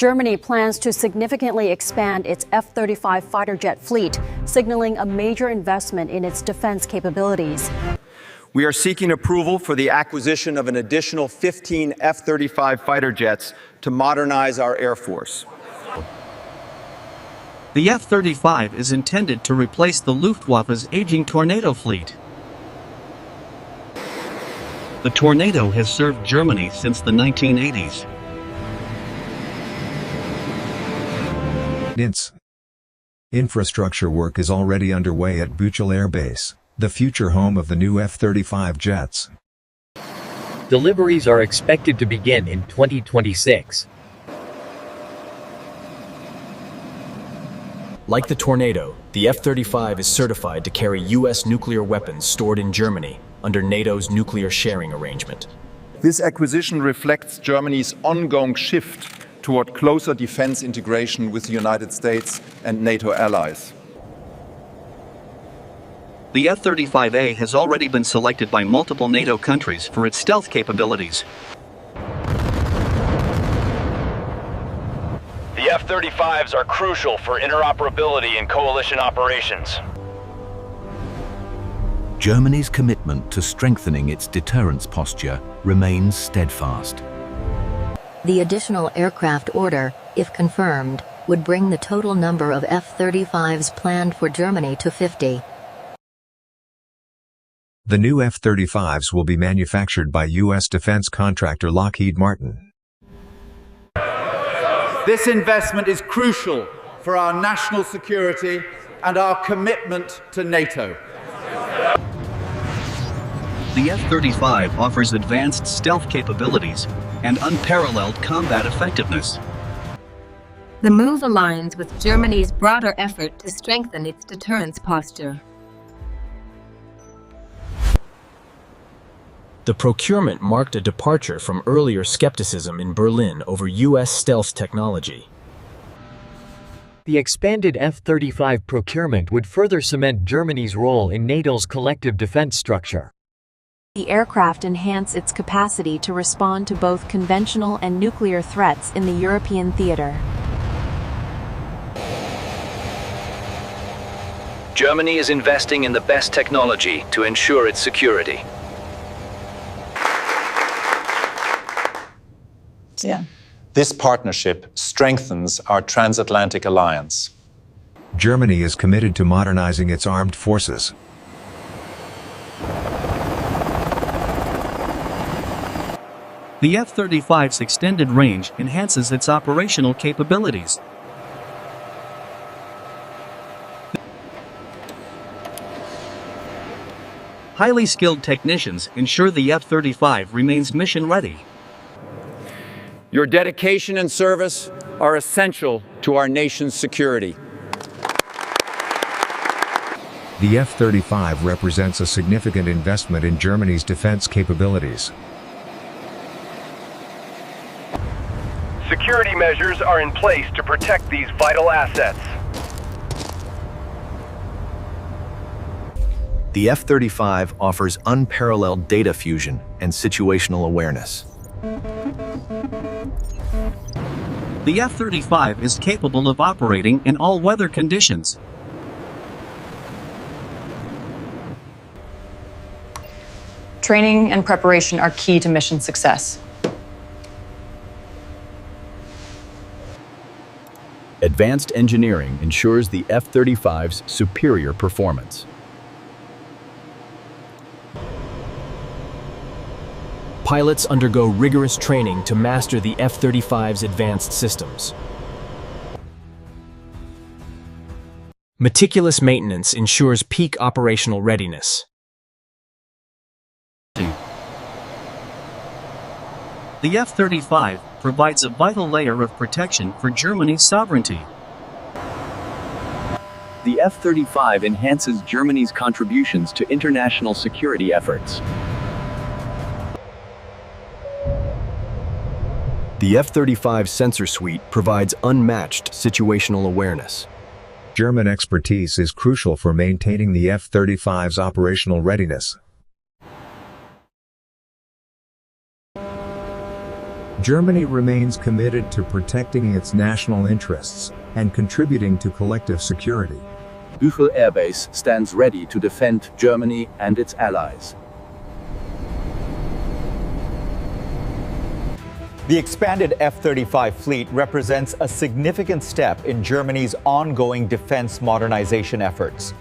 Germany plans to significantly expand its F-35 fighter jet fleet, signaling a major investment in its defense capabilities. We are seeking approval for the acquisition of an additional 15 F-35 fighter jets to modernize our Air Force. The F-35 is intended to replace the Luftwaffe's aging Tornado fleet. The Tornado has served Germany since the 1980s. Infrastructure work is already underway at Buchel Air Base, the future home of the new F-35 jets. Deliveries are expected to begin in 2026. Like the Tornado, the F-35 is certified to carry U.S. nuclear weapons stored in Germany under NATO's nuclear sharing arrangement. This acquisition reflects Germany's ongoing shift toward closer defense integration with the United States and NATO allies. The F-35A has already been selected by multiple NATO countries for its stealth capabilities. The F-35s are crucial for interoperability in coalition operations. Germany's commitment to strengthening its deterrence posture remains steadfast. The additional aircraft order, if confirmed, would bring the total number of F-35s planned for Germany to 50. The new F-35s will be manufactured by U.S. defense contractor Lockheed Martin. This investment is crucial for our national security and our commitment to NATO. The F-35 offers advanced stealth capabilities and unparalleled combat effectiveness. The move aligns with Germany's broader effort to strengthen its deterrence posture. The procurement marked a departure from earlier skepticism in Berlin over U.S. stealth technology. The expanded F-35 procurement would further cement Germany's role in NATO's collective defense structure. The aircraft enhance its capacity to respond to both conventional and nuclear threats in the European theater. Germany is investing in the best technology to ensure its security. Yeah. This partnership strengthens our transatlantic alliance. Germany is committed to modernizing its armed forces. The F-35's extended range enhances its operational capabilities. Highly skilled technicians ensure the F-35 remains mission-ready. Your dedication and service are essential to our nation's security. The F-35 represents a significant investment in Germany's defense capabilities. Security measures are in place to protect these vital assets. The F-35 offers unparalleled data fusion and situational awareness. The F-35 is capable of operating in all weather conditions. Training and preparation are key to mission success. Advanced engineering ensures the F-35's superior performance. Pilots undergo rigorous training to master the F-35's advanced systems. Meticulous maintenance ensures peak operational readiness. The F-35 provides a vital layer of protection for Germany's sovereignty. The F-35 enhances Germany's contributions to international security efforts. The F-35 sensor suite provides unmatched situational awareness. German expertise is crucial for maintaining the F-35's operational readiness. Germany remains committed to protecting its national interests and contributing to collective security. Büchel Air Base stands ready to defend Germany and its allies. The expanded F-35 fleet represents a significant step in Germany's ongoing defense modernization efforts.